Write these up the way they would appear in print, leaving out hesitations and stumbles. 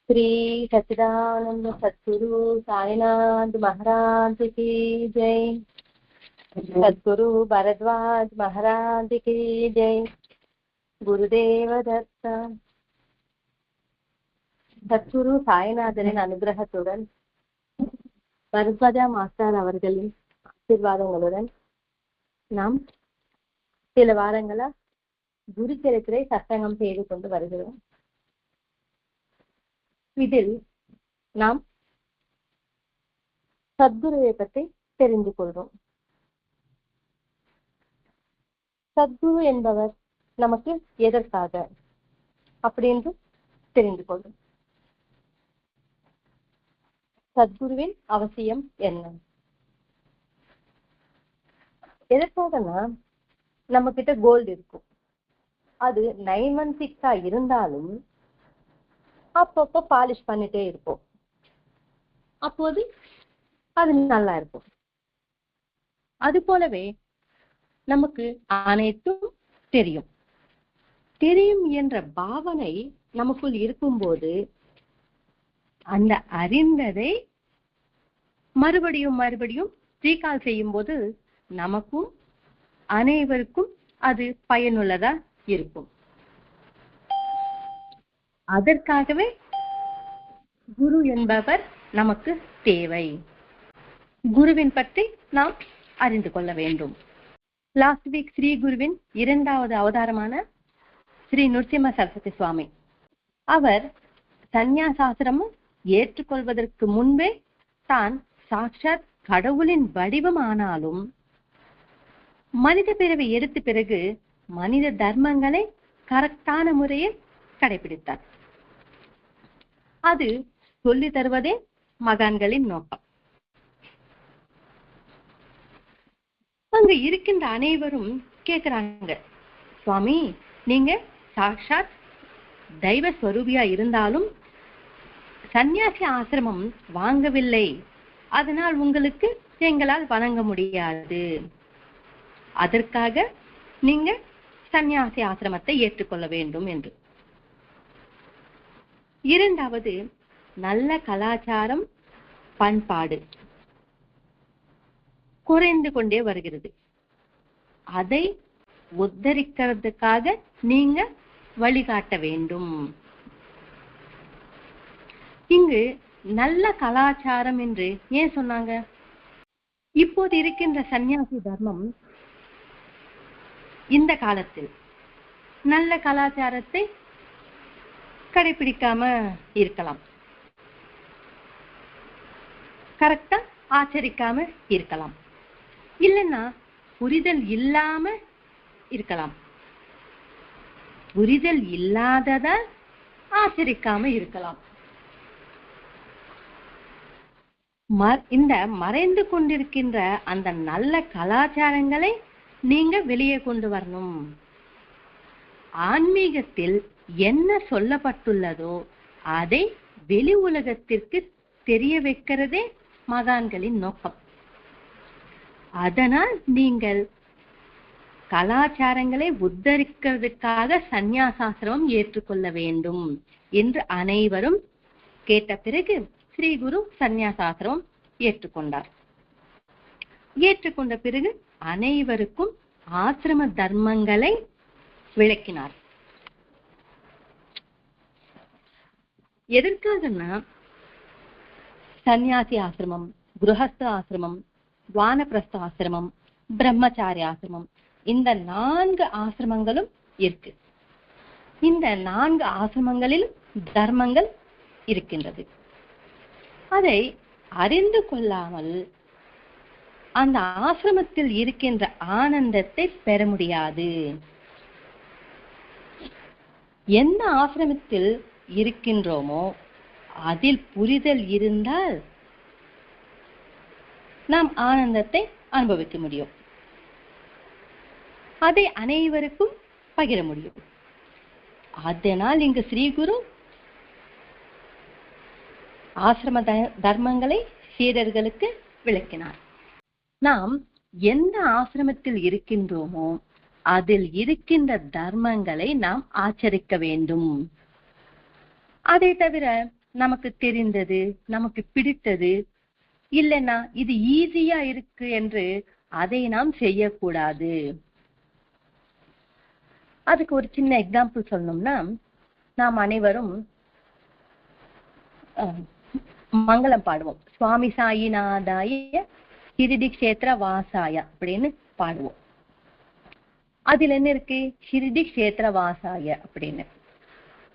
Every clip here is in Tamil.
श्री सच्चिदानंद सद्गुरु साईनाथ महाराज की जय। सद्गुरु भरद्वाज महाराज की जय। गुरुदेव दत्त। சத்குரு சாய்நாதனின் அனுகிரகத்துடன் பரத்வாஜா மாஸ்டர் அவர்களின் ஆசீர்வாதங்களுடன் நாம் சில வாரங்களா குரு சரித்திரை சத்சங்கம் செய்து கொண்டு வருகிறோம். இதில் நாம் சத்குருவை பற்றி தெரிந்து கொள்வோம். சத்குரு என்பவர் நமக்கு எதற்காக அப்படின்னு தெரிந்து கொள்வோம். சத்குருவின் அவசியம் என்ன? எதற்காகனா நம்ம கிட்ட கோல்டு இருக்கும், அது 916 இருந்தாலும் அப்பப்போ பாலிஷ் பண்ணிட்டே இருப்போம், அப்போது அது நல்லா இருக்கும். அது போலவே நமக்கு அனைத்தும் தெரியும் தெரியும் என்ற பாவனை நமக்குள் இருக்கும்போது அந்த அறிந்ததை மறுபடியும் மறுபடியும் ரீகால் செய்யும் போது நமக்கும் அனைவருக்கும் அது பயனுள்ளதா இருக்கும். அதற்காகவே குரு என்பவர் நமக்கு தேவை. குருவின் பற்றி நாம் அறிந்து கொள்ள வேண்டும். லாஸ்ட் வீக் ஸ்ரீ குருவின் 2வது அவதாரமான ஸ்ரீ நரசிம்ம சரஸ்வதி சுவாமி அவர் சந்நியாசாசிரமம் ஏற்றுக்கொள்வதற்கு முன்பே தான் சாட்சாத் கடவுளின் வடிவம் ஆனாலும் மனித பிறவி எடுத்த பிறகு மனித தர்மங்களை கரெக்டான முறையில் கடைபிடித்தார். அது சொல்லி தருவதே மகான்களின் நோக்கம். அங்க இருக்கின்ற அனைவரும் கேக்குறாங்க, சுவாமி நீங்க சாட்சாத் தெய்வ ஸ்வரூபியா இருந்தாலும் சந்நியாசி ஆசிரமம் வாங்கவில்லை, அதனால் உங்களுக்கு எங்களால் வணங்க முடியாது, அதற்காக நீங்க சந்நியாசி ஆசிரமத்தை ஏற்றுக்கொள்ள வேண்டும் என்று. 2வது நல்ல கலாச்சாரம் பண்பாடு குறைந்து கொண்டே வருகிறது, அதை உத்தரிக்கிறதுக்காக நீங்க வழிகாட்ட வேண்டும். இங்கு நல்ல கலாச்சாரம் என்று ஏன் சொன்னாங்க? இப்போது இருக்கின்ற சந்நியாசி தர்மம் இந்த காலத்தில் நல்ல கலாச்சாரத்தை கடைபிடிக்காம இருக்கலாம், கரெக்டா ஆச்சரிக்காம இருக்கலாம், இல்லைன்னா புரிதல் இல்லாம இருக்கலாம், புரிதல் இல்லாதத ஆச்சரிக்காம இருக்கலாம். இந்த மறைந்து கொண்டிருக்கின்ற அந்த நல்ல கலாச்சாரங்களை நீங்க வெளியே கொண்டு வரணும். ஆன்மீகத்தில் என்ன சொல்லப்பட்டுள்ளதோ அதை வெளி உலகத்திற்கு தெரிய வைக்கிறதே மகான்களின் நோக்கம். அதனால் நீங்கள் கலாச்சாரங்களை உத்தரிக்கிறதுக்காக சந்நியாசாசிரமம் ஏற்றுக்கொள்ள வேண்டும் என்று அனைவரும் கேட்ட பிறகு ஸ்ரீ குரு சந்நியாசாசிரமம் ஏற்றுக்கொண்டார். ஏற்றுக்கொண்ட பிறகு அனைவருக்கும் ஆசிரம தர்மங்களை விளக்கினார். எதற்காகனா சந்நியாசி ஆசிரமம், கிரகஸ்த ஆசிரமம், வானப்பிரஸ்த ஆசிரமம், பிரம்மச்சாரி ஆசிரமம், இந்த 4 ஆசிரமங்களும் இருக்கு. இந்த 4 ஆசிரமங்களில் தர்மங்கள் இருக்கின்றது. அதை அறிந்து கொள்ளாமல் அந்த ஆசிரமத்தில் இருக்கின்ற ஆனந்தத்தை பெற முடியாது. எந்த ஆசிரமத்தில் இருக்கின்றோமோ அதில் புரிதல் இருந்தால் நாம் ஆனந்தத்தை அனுபவிக்க முடியும், அதை அனைவருக்கும் பகிர முடியும். அதனால் இங்கு ஸ்ரீ குரு ஆசிரம தர்மங்களை சீடர்களுக்கு விளக்கினார். நாம் எந்த ஆசிரமத்தில் இருக்கின்றோமோ அதில் இருக்கின்ற தர்மங்களை நாம் ஆச்சரிக்க வேண்டும். அதை தவிர நமக்கு தெரிந்தது, நமக்கு பிடித்தது, இல்லைன்னா இது ஈஸியா இருக்கு என்று அதை நாம் செய்யக்கூடாது. அதுக்கு ஒரு சின்ன எக்ஸாம்பிள் சொல்லணும்னா, நாம் அனைவரும் மங்களம் பாடுவோம். சுவாமி சாயிநாதாய ஷிரிடி கஷேத்திர வாசாய அப்படின்னு பாடுவோம். அதுல என்ன இருக்கு? ஷிரிடி கஷேத்திர வாசாய அப்படின்னு.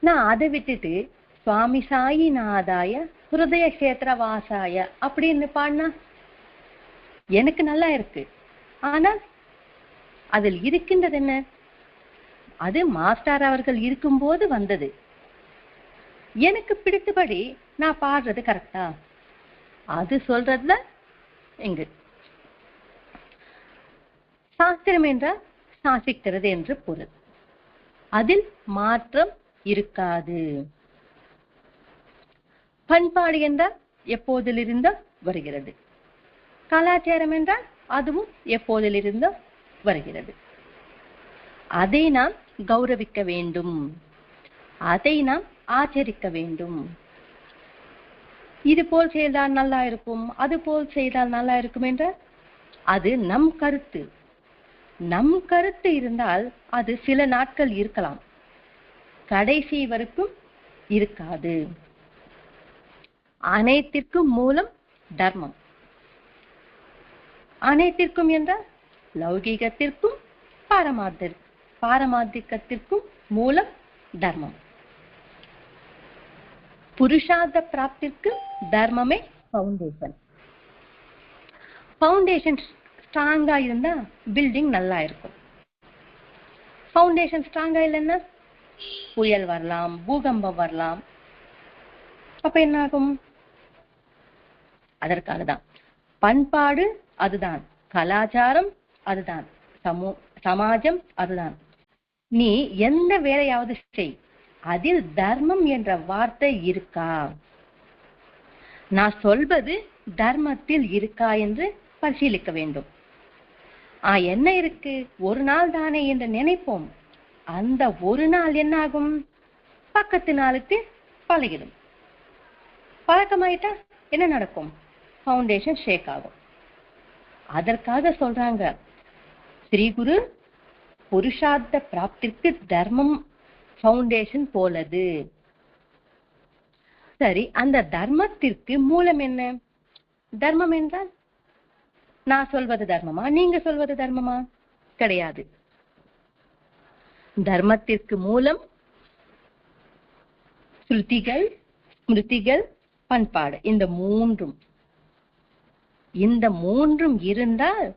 நான் அதை விட்டுட்டு சுவாமி சாயிநாதாய ஹிருதய கஷேத்திர வாசாய அப்படின்னு பாடினா எனக்கு நல்லா இருக்கு. ஆனால் அதில் இருக்கின்றது என்ன? அது மாஸ்டர் அவர்கள் இருக்கும்போது வந்தது. எனக்கு பிடித்தபடி நான் பாடுறது கரெக்டா? அது சொல்றதுல எங்க சாஸ்திரம் என்றால் சாசிக்கிறது என்று பொருள். அதில் மாற்றம் இருக்காது. பண்பாடு என்றால் எப்போதிலிருந்தோ வருகிறது. கலாச்சாரம் என்றால் அதுவும் எப்போதிலிருந்தோ வருகிறது. அதை நாம் கௌரவிக்க வேண்டும், அதை நாம் ஆச்சரிக்க வேண்டும். இது போல் செய்தால் நல்லா இருக்கும், அது போல் செய்தால் நல்லா இருக்கும் என்றால் அது நம் கருத்து. நம் கருத்து இருந்தால் அது சில நாட்கள் இருக்கலாம், கடைசி வரைக்கும் இருக்காது. அனைத்திற்கும் மூலம் தர்மம். அனைத்திற்கும் என்றால் லௌகீகத்திற்கும் பாரமார்த்திகத்திற்கும் மூலம் தர்மம். புருஷார்த்த பிராப்திற்கு தர்மமே பவுண்டேஷன். பவுண்டேஷன் ஸ்ட்ராங்கா இருந்தா பில்டிங் நல்லா இருக்கும். பவுண்டேஷன் ஸ்ட்ராங்கா இல்லைன்னா புயல் வரலாம், பூகம்பம் வரலாம். அப்ப என்ன ஆகும்? அதற்காக தான் பண்பாடு அதுதான், கலாச்சாரம் அதுதான், சமாஜம் அதுதான். நீ எந்த வேலையாவது செய், அதில் தர்மம் என்ற வார்த்தை இருக்கா, நான் சொல்வது தர்மத்தில் இருக்கா என்று பரிசீலிக்க வேண்டும். என்ன இருக்கு, ஒரு நாள் தானே என்று நினைப்போம். அந்த ஒரு நாள் என்ன ஆகும்? பக்கத்து நாளுக்கு பழகிடும். பழக்கமாயிட்டா என்ன நடக்கும்? பவுண்டேஷன் ஷேக் ஆகும். அதற்காக சொல்றாங்க, ஸ்ரீ குரு புருஷார்த்த பிராப்திற்கு தர்மம் பவுண்டேஷன் போலது. சரி, அந்த தர்மத்திற்கு மூலம் என்ன? தர்மம் என்றால் நான் சொல்வது தர்மமா, நீங்க சொல்வது தர்மமா? கிடையாது. தர்மத்திற்கு மூலம் ஸ்ருதிகள், ஸ்மிருதிகள், பண்பாடு. இந்த மூன்றும் இருந்தால்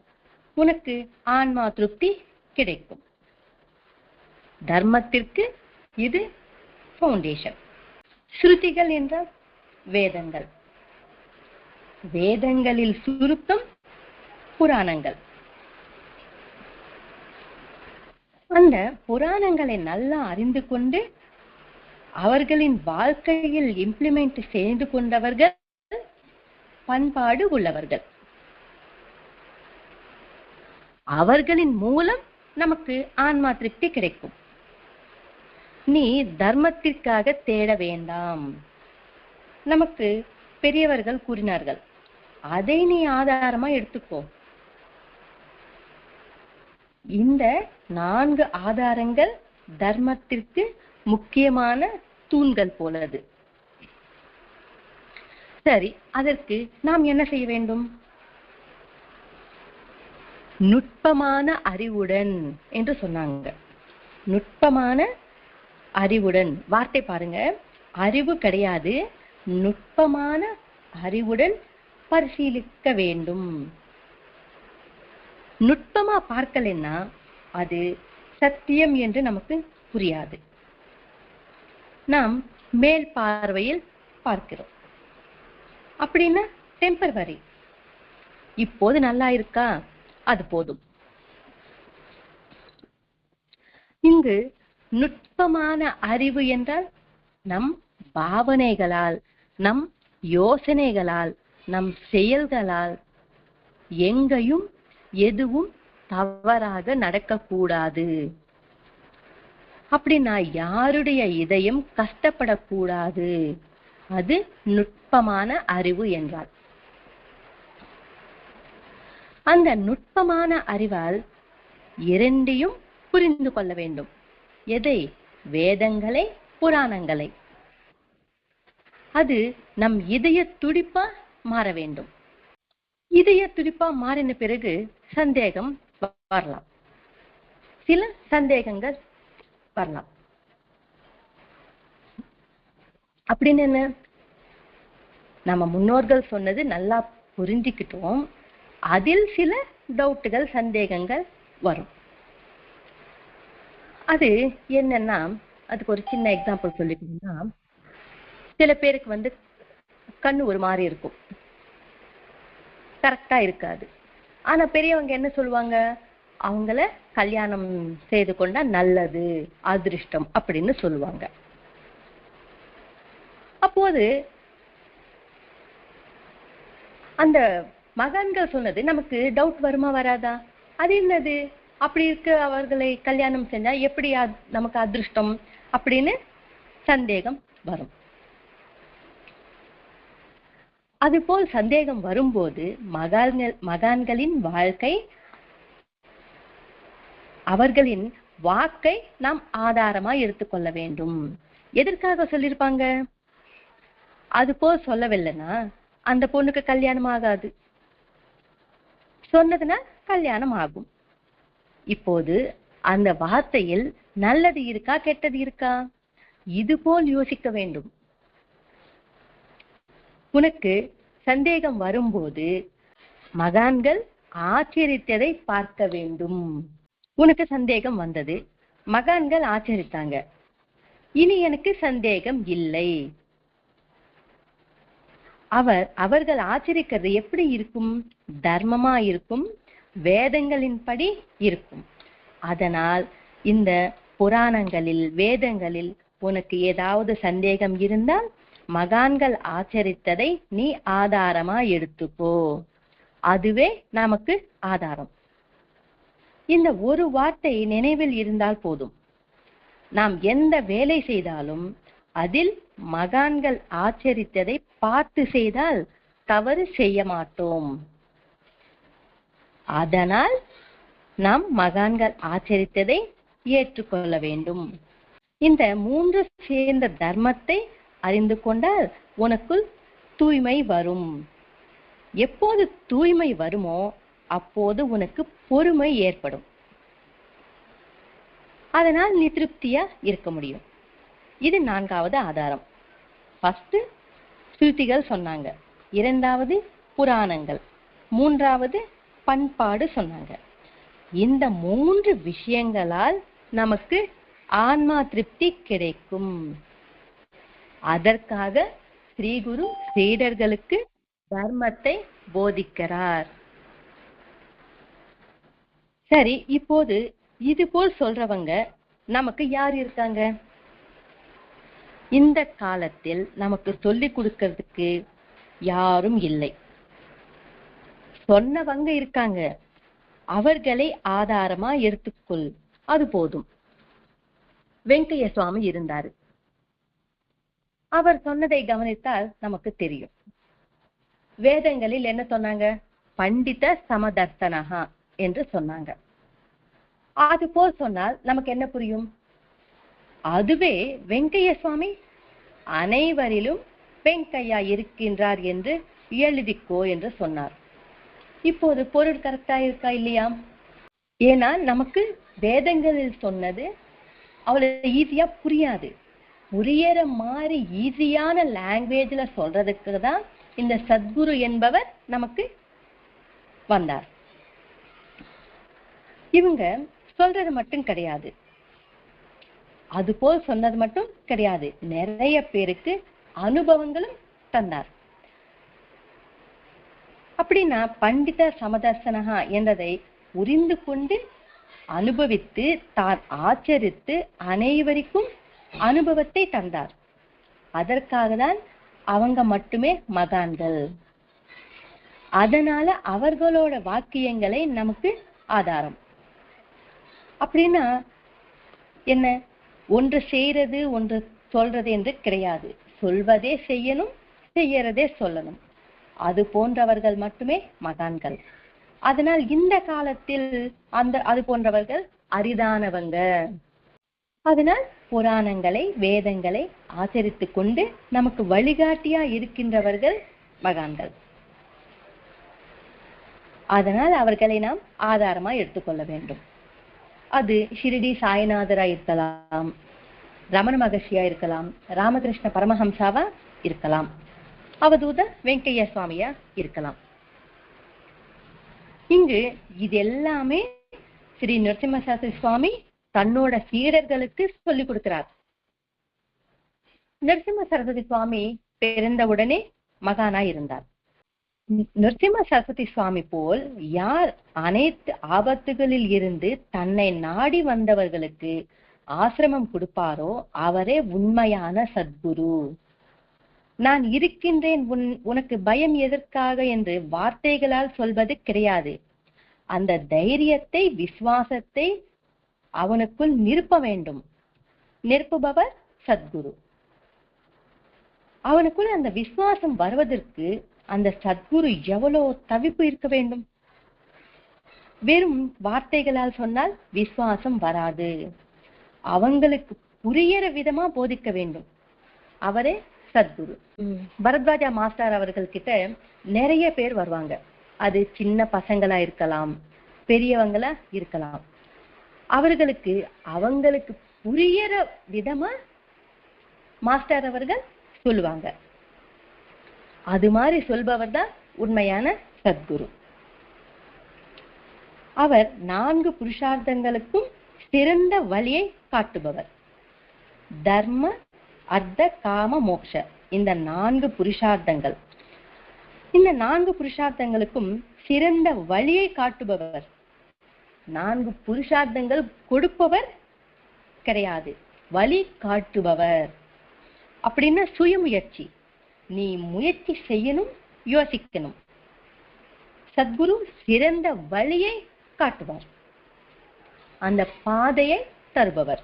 உனக்கு ஆன்மா திருப்தி கிடைக்கும். தர்மத்திற்கு இது பவுண்டேஷன். ஸ்ருதிகள் என்றால் வேதங்கள். வேதங்களில் சுருக்கம் புராணங்கள். அந்த புராணங்களை நல்லா அறிந்து கொண்டு அவர்களின் வாழ்க்கையில் இம்ப்ளிமெண்ட் செய்து கொண்டவர்கள் பண்பாடு உள்ளவர்கள். அவர்களின் மூலம் நமக்கு ஆன்மா திருப்தி கிடைக்கும். நீ தர்மத்திற்காக தேட வேண்டாம். நமக்கு பெரியவர்கள் கூறினார்கள், அதை நீ ஆதாரமா எடுத்துக்கோ. இந்த 4 ஆதாரங்கள் தர்மத்திற்கு முக்கியமான தூண்கள் போலது. சரி, அதற்கு நாம் என்ன செய்ய வேண்டும்? நுட்பமான அறிவுடன் என்று சொன்னாங்க. நுட்பமான அறிவுடன், வார்த்தை பாருங்க, அறிவு கிடையாது, நுட்பமான அறிவுடன் பரிசீலிக்க வேண்டும். நுட்பமா பார்க்கலன்னா அது சத்தியம் என்று நமக்கு புரியாது. நாம் மேல் பார்வையில் பார்க்கிறோம். அப்படின்னா டெம்பரவரி, இப்போது நல்லா இருக்கா, அது போதும். இங்கு நுட்பமான அறிவு என்றால் நம் பாவனைகளால், நம் யோசனைகளால், நம் செயல்களால் எங்கேயும் எதுவும் தவறாக நடக்கக்கூடாது. அப்படின்னா யாருடைய இதயம் கஷ்டப்படக்கூடாது அது நுட்பமான அறிவு என்றார். அந்த நுட்பமான அறிவால் இரண்டையும் புரிந்து கொள்ள வேண்டும். எதை? வேதங்களை, புராணங்களை. அது நம் இதய துடிப்பா மாற வேண்டும். இதய துடிப்பா மாறின பிறகு சந்தேகம் வரலாம், சில சந்தேகங்கள் வரலாம். அப்படின்னு என்ன? நம்ம முன்னோர்கள் சொன்னது நல்லா புரிஞ்சுக்கிட்டோம், அதில் சில டவுட்டுகள், சந்தேகங்கள் வரும். அது என்னன்னா, அதுக்கு ஒரு சின்ன எக்ஸாம்பிள் சொல்லிக்கணும்னா, சில பேருக்கு கண்ணு ஒரு மாதிரி இருக்கும், கரெக்டா இருக்காது. ஆனா பெரியவங்க என்ன சொல்லுவாங்க? அவங்கள கல்யாணம் செய்து கொண்டா நல்லது, அதிர்ஷ்டம் அப்படின்னு சொல்லுவாங்க. அப்போது அந்த மகான்கள் சொன்னது நமக்கு டவுட் வருமா, வராதா? அது என்னது அப்படி இருக்க, அவர்களை கல்யாணம் செஞ்சா எப்படி நமக்கு அதிர்ஷ்டம் அப்படின்னு சந்தேகம் வரும். அதுபோல் சந்தேகம் வரும்போது மகான்களின் வாழ்க்கை, அவர்களின் வாக்கை நாம் ஆதாரமா எடுத்துக்கொள்ள வேண்டும். எதற்காக சொல்லியிருப்பாங்க? அது போல் சொல்லவில்லைன்னா அந்த பொண்ணுக்கு கல்யாணம் ஆகாது, சொன்னதுன்னா கல்யாணம் ஆகும். இப்போது அந்த வார்த்தையில் நல்லது இருக்கா, கெட்டது இருக்கா? இது போல் யோசிக்க வேண்டும். உனக்கு சந்தேகம் வரும்போது மகான்கள் ஆச்சரித்ததை பார்க்க வேண்டும். உனக்கு சந்தேகம் வந்தது, மகான்கள் ஆச்சரித்தாங்க, இனி எனக்கு சந்தேகம் இல்லை. அவர்கள் ஆச்சரிக்கிறது எப்படி இருக்கும்? தர்மமா இருக்கும், வேதங்களின்படி இருக்கும். அதனால் இந்த புராணங்களில், வேதங்களில் உனக்கு ஏதாவது சந்தேகம் இருந்தால் மகான்கள் ஆச்சரித்ததை நீ ஆதாரமா எடுத்துக்கோ, அதுவே நமக்கு ஆதாரம். இந்த ஒரு வார்த்தை நினைவில் இருந்தால் போதும். நாம் எந்த வேலை செய்தாலும் அதில் மகான்கள் ஆச்சரித்ததை பார்த்து செய்தால் தவறு செய்ய மாட்டோம். அதனால் நாம் மகான்கள் ஆச்சரித்ததை ஏற்றுக்கொள்ள வேண்டும். இந்த மூன்று சேர்ந்த தர்மத்தை அறிந்து கொண்டால் உனக்குள் தூய்மை வரும். எப்போது தூய்மை வருமோ அப்போது உனக்கு பொறுமை ஏற்படும். அதனால் நீ திருப்தியா இருக்க முடியும். இது 4வது ஆதாரம். ஃபர்ஸ்ட் ஸ்ருதிகள் சொன்னாங்க, 2வது புராணங்கள், 3வது பண்பாடு சொன்னாங்க. இந்த 3 விஷயங்களால் நமக்கு ஆன்மா திருப்தி கிடைக்கும். அதற்காக ஸ்ரீ குரு சீடர்களுக்கு தர்மத்தை போதிக்கிறார். சரி, இப்போது இது போல் சொல்றவங்க நமக்கு யார் இருக்காங்க? இந்த காலத்தில் நமக்கு சொல்லிக் கொடுக்கிறதுக்கு யாரும் இல்லை. சொன்னவங்க இருக்காங்க, அவர்களை ஆதாரமா எடுத்துக்கொள், அது போதும். வெங்கைய சுவாமி இருந்தாரு, அவர் சொன்னதை கவனித்தால் நமக்கு தெரியும். வேதங்களில் என்ன சொன்னாங்க? பண்டித சமதர்சனஹா என்று சொன்னாங்க. அது போல் சொன்னால் நமக்கு என்ன புரியும்? அதுவே வெங்கைய சுவாமி அனைவரிலும் வெங்கையா இருக்கின்றார் என்று எழுதிக்கோ என்று சொன்னார். இப்போது பொருள் கரெக்டா இருக்கா இல்லையா? ஏன்னா நமக்கு வேதங்களில் சொன்னது அவ்வளவு ஈஸியா புரியாது. புரியற மாதிரி ஈஸியான லாங்குவேஜ்ல சொல்றதுக்கு தான் இந்த சத்குரு என்பவர் நமக்கு வந்தார். இவங்க சொல்றது மட்டும் கிடையாது, அதுபோல் சொன்னது மட்டும் கிடையாது, நிறைய பேருக்கு அனுபவங்களும் தந்தார். அப்படின்னா பண்டித சமதர்சனஹா என்றதை புரிந்து கொண்டு அனுபவித்து தான் ஆச்சரித்து அனைவருக்கும் அனுபவத்தை தந்தார். அதற்காக தான் அவங்க மட்டுமே மகான்கள். அதனால அவர்களோட வாக்கியங்களை நமக்கு ஆதாரம். அப்படின்னா என்ன? ஒன்று செய்யறது ஒன்று சொல்றது என்று கிடையாது. சொல்வதே செய்யணும், செய்யறதே சொல்லணும். அது போன்றவர்கள் மட்டுமே மகான்கள். அதனால் இந்த காலத்தில் அது போன்றவர்கள் அரிதானவங்க. அதனால் புராணங்களை, வேதங்களை ஆச்சரித்து கொண்டு நமக்கு வழிகாட்டியா இருக்கின்றவர்கள் மகான்கள். அதனால் அவர்களை நாம் ஆதாரமா எடுத்துக்கொள்ள வேண்டும். அது ஷிரடி சாய்நாதரா இருக்கலாம், ரமண மகர்ஷியா இருக்கலாம், ராமகிருஷ்ண பரமஹம்சாவா இருக்கலாம், அவதூத வெங்கையா சுவாமியா இருக்கலாம். இங்கு இது எல்லாமே ஸ்ரீ நரசிம்ம சாஸ்திரி சுவாமி தன்னோட சீடர்களுக்கு சொல்லிக் கொடுக்கிறார். நரசிம்ம சரஸ்வதி சுவாமி பிறந்தவுடனே மகானா இருந்தார். நரசிம்ம சரஸ்வதி சுவாமி போல் யார் அனைத்து ஆபத்துகளில் இருந்து தன்னை நாடி வந்தவர்களுக்கு ஆசிரமம் கொடுப்பாரோ அவரே உண்மையான சத்குரு. நான் இருக்கின்றேன், உனக்கு பயம் எதற்காக என்று வார்த்தைகளால் சொல்வது கிடையாது. அந்த தைரியத்தை, விசுவாசத்தை அவனுக்குள் நிரப்ப வேண்டும். நிரப்புபவர் சத்குரு. அவனுக்குள் அந்த விசுவாசம் வருவதற்கு அந்த சத்குரு எவ்வளவு தவிப்பு இருக்க வேண்டும். வெறும் வார்த்தைகளால் சொன்னால் விசுவாசம் வராது. அவங்களுக்கு புரியற விதமா போதிக்க வேண்டும். அவரே சத்குரு. பரத்வாஜா மாஸ்டர் அவர்கள் கிட்ட நிறைய பேர் வருவாங்க. அது சின்ன பசங்களா இருக்கலாம், பெரியவங்களா இருக்கலாம். அவங்களுக்கு புரியற விதமா மாஸ்டர் அவர்கள் சொல்லுவாங்க. அது மாதிரி சொல்பவர் தான் உண்மையான சத்குரு. அவர் 4 புருஷார்த்தங்களுக்கும் சிறந்த வழியை காட்டுபவர். தர்ம, அர்த்த, காம, மோக்ஷ, இந்த 4 புருஷார்த்தங்கள். இந்த 4 புருஷார்த்தங்களுக்கும் சிறந்த வழியை காட்டுபவர். 4 புருஷார்த்தங்கள் கொடுப்பவர் கிடையாது, வழி காட்டுபவர். அப்படின்னா சுயமுயற்சி. நீ முயற்சி செய்யணும், யோசிக்கணும். சத்குரு சிறந்த வழியை காட்டுவார், அந்த பாதையை தருபவர்.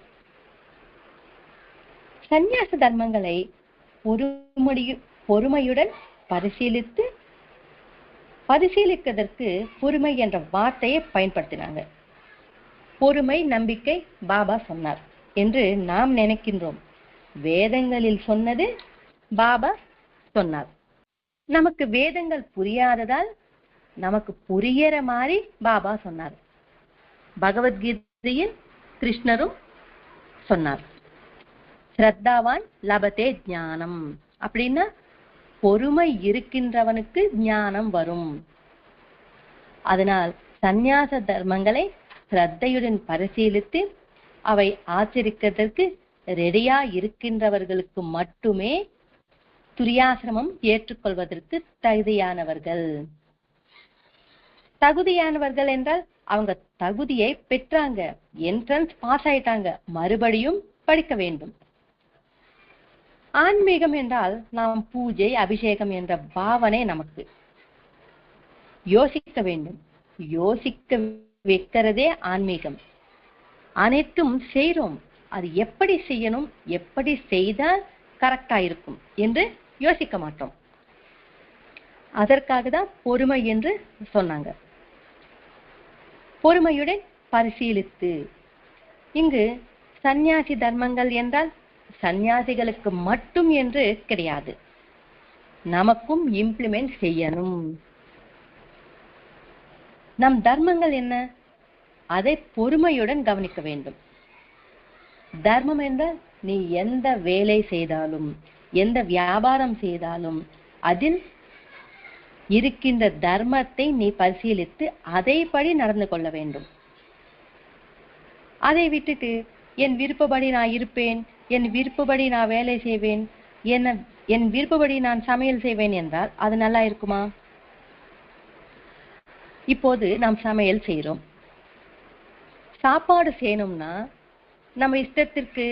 சந்நியாச தர்மங்களை பொறுமையுடன் பரிசீலிப்பதற்கு பொறுமை என்ற வார்த்தையை பயன்படுத்தினாங்க. பொறுமை, நம்பிக்கை பாபா சொன்னார் என்று நாம் நினைக்கின்றோம். வேதங்களில் சொன்னது பாபா சொன்னார். நமக்கு வேதங்கள் புரியாததால் நமக்கு புரியற மாதிரி பாபா சொன்னார். பகவத்கீதையில் கிருஷ்ணரும் சொன்னார், ஸ்ரத்தாவான் லபதே ஞானம். அப்படின்னா பொறுமை இருக்கின்றவனுக்கு ஞானம் வரும். அதனால் சந்நியாச தர்மங்களை ஸ்ரத்தையுடன் பரிசீலித்து அவை ஆச்சரிக்கிறதற்கு ரெடியா இருக்கின்றவர்களுக்கு மட்டுமே துரியாசிரமம் ஏற்றுக்கொள்வதற்கு தகுதியானவர்கள். தகுதியானவர்கள் என்றால் அவங்க தகுதியை பெற்றாங்க, என்ட்ரன்ஸ் பாஸ் ஆயிட்டாங்க, மறுபடியும் படிக்க வேண்டும். ஆன்மீகம் என்றால் நாம் பூஜை, அபிஷேகம் என்ற பாவனை நமக்கு யோசிக்க வேண்டும். யோசிக்க வைக்கிறதே ஆன்மீகம். அனைத்தும் செய்றோம், அது எப்படி செய்யணும், எப்படி செய்தால் கரெக்டா இருக்கும் என்று யோசிக்க மாட்டோம். அதற்காக தான் பொறுமை என்று சொன்னாங்க. பொறுமையுடன் பரிசீலித்து. இங்கு சந்நியாசி தர்மங்கள் என்றால் சந்நியாசிகளுக்கு மட்டும் என்று கிடையாது, நமக்கும் இம்ப்ளிமெண்ட் செய்யணும். நம் தர்மங்கள் என்ன, அதை பொறுமையுடன் கவனிக்க வேண்டும். தர்மம் என்றால் நீ எந்த வேலை செய்தாலும், எந்த வியாபாரம் செய்தாலும் அதில் இருக்கின்ற தர்மத்தை நீ பரிசீலித்து அதைப்படி நடந்து கொள்ள வேண்டும். அதை விட்டுட்டு என் விருப்பப்படி நான் இருப்பேன், என் விருப்பப்படி நான் வேலை செய்வேன், என் விருப்பப்படி நான் சமையல் செய்வேன் என்றால் அது நல்லா இருக்குமா? இப்போது நாம் சமையல் செய்கிறோம். சாப்பாடு செய்யணும்னா நம்ம இஷ்டத்திற்கு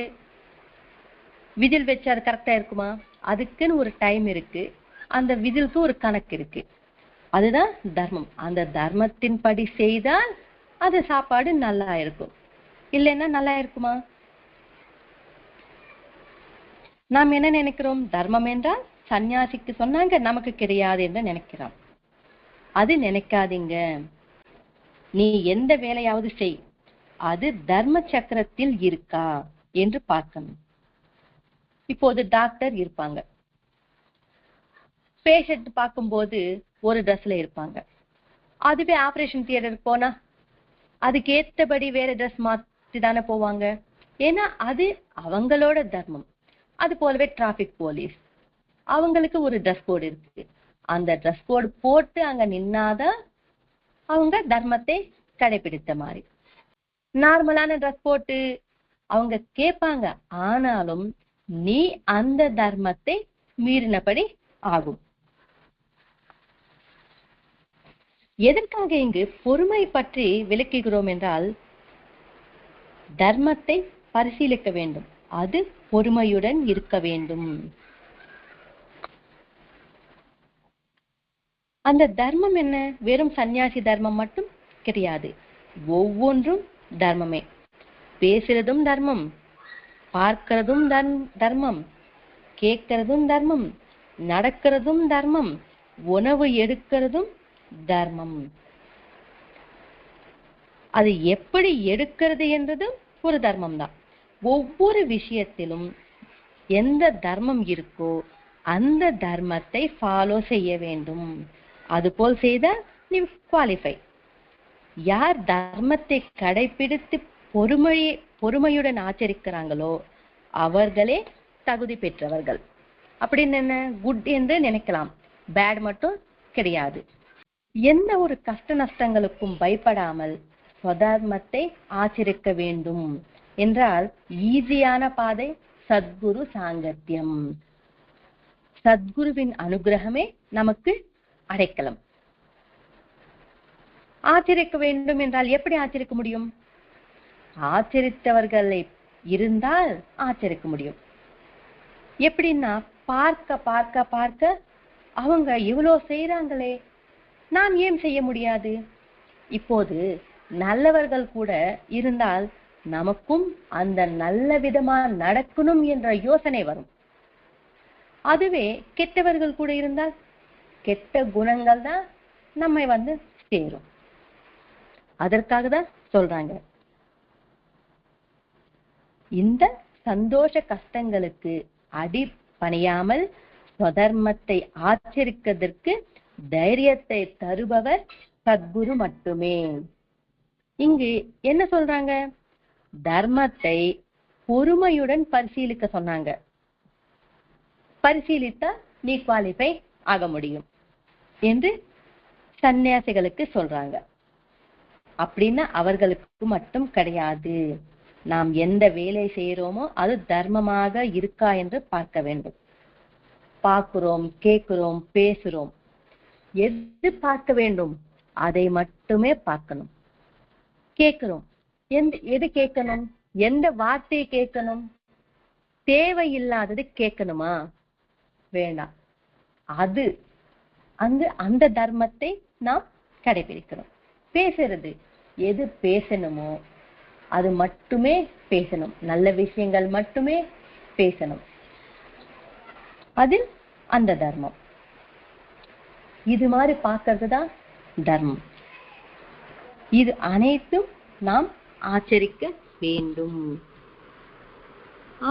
விதில் வச்சு அது கரெக்டா இருக்குமா? அதுக்குன்னு ஒரு டைம் இருக்கு, அந்த விதிலுக்கு ஒரு கணக்கு இருக்கு. அதுதான் தர்மம். அந்த தர்மத்தின் படி செய்தால் அது சாப்பாடு நல்லா இருக்கும், இல்லைன்னா நல்லா இருக்குமா? நாம் என்ன நினைக்கிறோம்? தர்மம் என்றால் சன்னியாசிக்கு சொன்னாங்க, நமக்கு கிடையாது என்று நினைக்கிறோம். அது நினைக்காதீங்க. நீ எந்த வேலையாவது செய், அது தர்ம சக்கரத்தில் இருக்கா என்று பார்க்கணும். இப்போது டாக்டர் இருப்பாங்க, பேஷண்ட் பார்க்கும்போது ஒரு ட்ரெஸ்ல இருப்பாங்க. அதுவே ஆபரேஷன் தியேட்டருக்கு போனா அதுக்கு ஏற்றபடி வேற ட்ரெஸ் மாத்தி தானே போவாங்க. ஏன்னா அது அவங்களோட தர்மம். அது போலவே டிராபிக் போலீஸ், அவங்களுக்கு ஒரு ட்ரெஸ் கோடு இருக்கு. அந்த ட்ரெஸ் கோடு போட்டு அங்க நின்னாதான் அவங்க தர்மத்தை கடைபிடித்த மாதிரி. நார்மலான ட்ரெஸ் போட்டு அவங்க கேட்பாங்க, ஆனாலும் நீ அந்த தர்மத்தை மீறினபடி ஆகும். எதற்காக இங்கு பொறுமை பற்றி விளக்குகிறோம் என்றால், தர்மத்தை பரிசீலிக்க வேண்டும், அது பொறுமையுடன் இருக்க வேண்டும். அந்த தர்மம் என்ன? வெறும் சன்னியாசி தர்மம் மட்டும் கிடையாது, ஒவ்வொன்றும் தர்மமே. பேசுறதும் தர்மம், பார்க்கிறதும் தர்மம், கேட்கிறதும் தர்மம், நடக்கிறதும் தர்மம், உணவு எடுக்கிறதும் தர்மம். அது எப்படி எடுக்கிறது என்றதும் ஒரு தர்மம் தான். ஒவ்வொரு விஷயத்திலும் எந்த தர்மம் இருக்கோ அந்த தர்மத்தை ஃபாலோ செய்ய வேண்டும். அதுபோல் செய்தால் நீ குவாலிஃபை. யார் தர்மத்தை கடைபிடித்து பொறுமையுடன் ஆச்சரிக்கிறாங்களோ அவர்களே தகுதி பெற்றவர்கள். அப்படின்னு என்ன? குட் என்று நினைக்கலாம், பேட் மட்டும் கிடையாது. எந்த ஒரு கஷ்ட நஷ்டங்களுக்கும் பயப்படாமல் ஸ்வதர்மத்தை ஆச்சரிக்க வேண்டும் என்றால் ஈஸியான பாதை சத்குரு சாங்கத்தியம். சத்குருவின் அனுகிரகமே நமக்கு அடைக்கலம். ஆச்சரிக்க வேண்டும் என்றால் எப்படி ஆச்சரிக்க முடியும்? ஆச்சரித்தவர்களை இருந்தால் ஆச்சரிக்க முடியும். எப்படின்னா, பார்க்க பார்க்க பார்க்க அவங்க இவ்வளோ செய்யறாங்களே, நாம் ஏன் செய்ய முடியாது? இப்போது நல்லவர்கள் கூட இருந்தால் நமக்கும் அந்த நல்ல விதமா நடக்கணும் என்ற யோசனை வரும். அதுவே கெட்டவர்கள் கூட இருந்தால் கெட்ட குணங்கள் தான் நம்மை சேரும். அதற்காக தான் சொல்றாங்க, இந்த சந்தோஷ கஷ்டங்களுக்கு அடிபணியாமல் ஸ்வதர்மத்தை ஆச்சரிப்பதற்கு தைரியத்தை தருபவர் சத்குரு மட்டுமே. இங்கு என்ன சொல்றாங்க? தர்மத்தை பொறுமையுடன் பரிசீலிக்க சொன்னாங்க. பரிசீலித்தா நீ குவாலிஃபை ஆக முடியும் என்று சன்னியாசிகளுக்கு சொல்றாங்க. அப்படின்னா அவர்களுக்கு மட்டும் கிடையாது, நாம் எந்த வேலை செய்யறோமோ அது தர்மமாக இருக்கா என்று பார்க்க வேண்டும். பார்க்கிறோம், கேட்கிறோம், பேசுறோம், எது பார்க்க வேண்டும்? அதை மட்டுமே பார்க்கணும். கேட்கிறோம், எது கேட்கணும்? எந்த வார்த்தையை கேட்கணும்? தேவையில்லாதது கேட்கணுமா? வேண்டாம். அது அந்த தர்மத்தை நாம் கடைபிடிக்கணும். பேசுறது, எது பேசணுமோ அது மட்டுமே பேசணும். நல்ல விஷயங்கள் மட்டுமே பேசணும். அதில் அந்த தர்மம். இது மாதிரி பார்க்கறது தான் தர்மம். இது அனைத்தும் நாம் ஆச்சரிக்க வேண்டும்.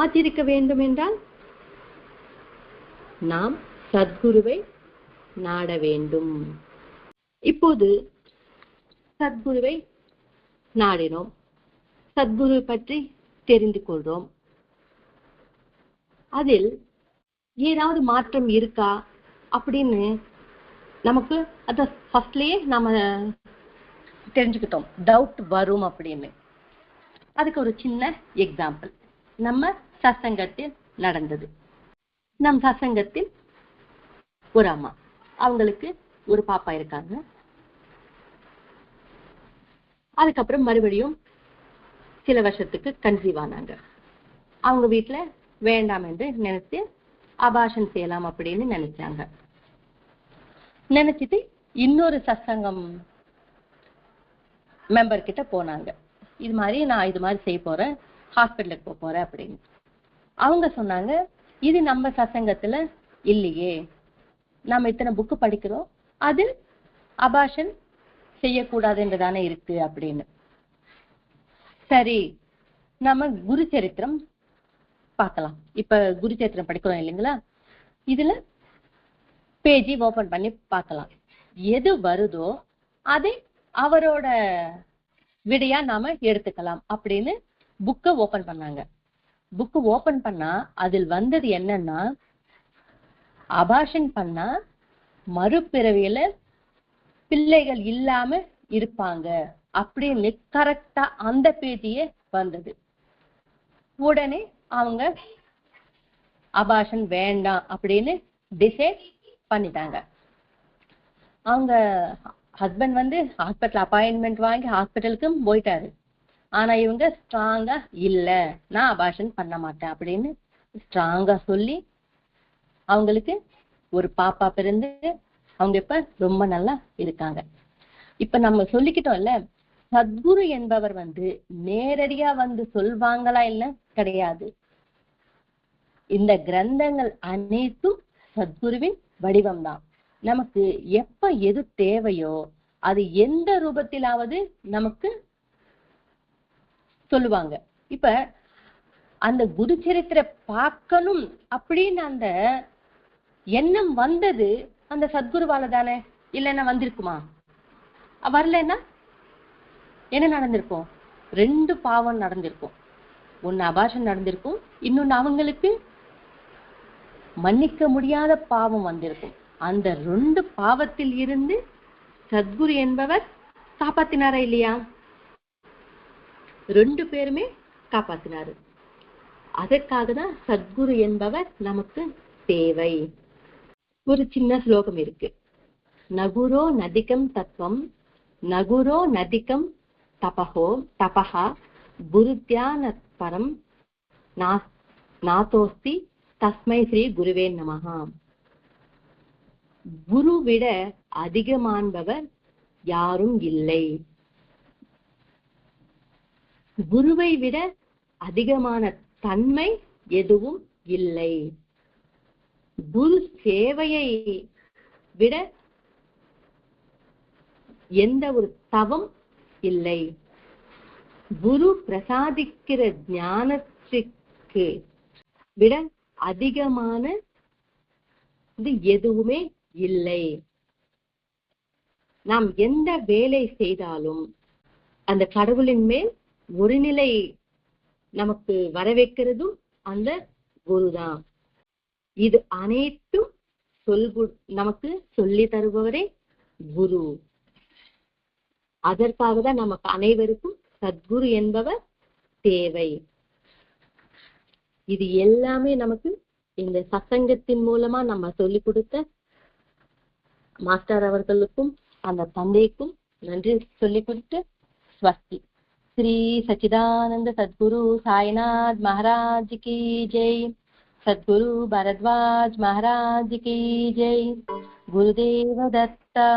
ஆச்சரிக்க வேண்டும் என்றால் நாம் சத்குருவை நாட வேண்டும். இப்போது சத்குருவை நாடினோம், சத்குரு பற்றி தெரிந்து கொள்றோம். அதில் ஏதாவது மாற்றம் இருக்கா அப்படின்னு நமக்கு அத ஃபர்ஸ்ட்லயே நாம தெரிஞ்சுக்கிட்டோம், டவுட் வரும் அப்படின்னு. அதுக்கு ஒரு சின்ன எக்ஸாம்பிள் நம்ம சத்சங்கத்தில் நடந்தது. நம் சத்சங்கத்தில் ஒரு அம்மா, அவங்களுக்கு ஒரு பாப்பா இருக்காங்க. அதுக்கப்புறம் மறுபடியும் சில வருஷத்துக்கு கன்சீவ் ஆனாங்க. அவங்க வீட்டுல வேண்டாம் என்று நினைத்து அபாஷன் செய்யலாம் அப்படின்னு நினைச்சாங்க. நினைச்சிட்டு இன்னொரு சத்சங்கம் மெம்பர் கிட்ட போனாங்க. இது மாதிரி நான் இது மாதிரி செய்ய போறேன், ஹாஸ்பிட்டலுக்கு போறேன் அப்படின்னு. அவங்க சொன்னாங்க, இது நம்ம சசங்கத்துல இல்லையே. நம்ம இத்தனை புக்கு படிக்கிறோம், அது அபாஷன் செய்யக்கூடாதுன்றதானே இருக்கு அப்படின்னு. சரி, நம்ம குரு சரித்திரம் பார்க்கலாம். இப்ப குரு சரித்திரம் படிக்கிறோம் இல்லைங்களா, இதுல பேஜி ஓபன் பண்ணி பார்க்கலாம். எது வருதோ அதை அவரோட விடையா நாம எடுத்துக்கலாம் அப்படின்னு புக்கை ஓபன் பண்ணாங்க. புக்கு ஓபன் பண்ணா அதில் வந்தது என்னன்னா, அபாஷன் பண்ணா மறுபிறவியில பிள்ளைகள் இல்லாம இருப்பாங்க அப்படின்னு கரெக்டா அந்த பேஜியே வந்தது. உடனே அவங்க அபாஷன் வேண்டாம் அப்படின்னு டிசைட் பண்ணிட்டாங்க. அவங்க ஹஸ்பண்ட் வந்து ஹாஸ்பிட்டல் அப்பாயின்மெண்ட் வாங்கி ஹாஸ்பிட்டலுக்கும் போயிட்டாரு. ஆனா இவங்க ஸ்ட்ராங்கா இல்ல, நான் அபாஷன் பண்ண மாட்டேன் அப்படின்னு ஸ்ட்ராங்கா சொல்லி அவங்களுக்கு ஒரு பாப்பா பிறந்து அவங்க இப்ப ரொம்ப நல்லா இருக்காங்க. இப்ப நம்ம சொல்லிக்கிட்டோம்ல, சத்குரு என்பவர் வந்து நேரடியா வந்து சொல்வாங்களா இல்ல கிடையாது. இந்த கிரந்தங்கள் அனைத்தும் சத்குருவின் வடிவம் தான். நமக்கு எப்ப எது தேவையோ அது எந்த ரூபத்திலாவது நமக்கு சொல்லுவாங்க. இப்ப அந்த குரு சரித்திர பார்க்கணும் அப்படின்னு அந்த எண்ணம் வந்தது அந்த சத்குருவால தானே, இல்லைன்னா வந்திருக்குமா? வரலன்னா என்ன நடந்திருக்கும்? 2 பாவம் நடந்திருக்கும். ஒன்னு அபாஷன் நடந்திருக்கும், இன்னொன்னு அவங்களுக்கு மன்னிக்க முடியாத பாவம் வந்திருக்கும். அந்த 2 பாவத்தில் இருந்து சத்குரு என்பவர் காப்பாத்தினாரா இல்லையா? 2 பேருமே காப்பாத்தினாரு. அதற்காக தான் சத்குரு என்பவர் நமக்கு தேவை. ஒரு சின்ன ஸ்லோகம் இருக்கு. நகுரோ நதிகம் தத்துவம் நகுரோ நதிகம் தபஹா குருத்யான பரம் நாதோஸ்தி தஸ்மை ஸ்ரீ குருவே நமஹா. குரு விட அதிகமானவர் யாரும் இல்லை. குருவை விட அதிகமான தன்மை எதுவும் இல்லை. குரு சேவையை விட எந்த ஒரு தவம் இல்லை. குரு பிரசாதிக்கிற ஞானத்துக்கு விட அதிகமான இது எதுவுமே இல்லை. நாம் எந்த வேலை செய்தாலும் அந்த கடவுளின் மேல் ஒரு நிலை நமக்கு வரவேற்கிறதும் அந்த குருதான். இது அனைத்தும் நமக்கு சொல்லி தருபவரே குரு. அதற்காக தான் நமக்கு அனைவருக்கும் சத்குரு என்பவர் தேவை. இது எல்லாமே நமக்கு இந்த சத்சங்கத்தின் மூலமா நம்ம சொல்லி கொடுத்த மாஸ்டர் அவர்களுக்கும் அந்த தந்தைக்கும் நன்றி சொல்லி கொடுத்து ஸ்வஸ்தி. श्री सच्चिदानंद सद्गुरु साईनाथ महाराज की जय. सद्गुरु भारद्वाज महाराज की जय. गुरुदेव दत्ता.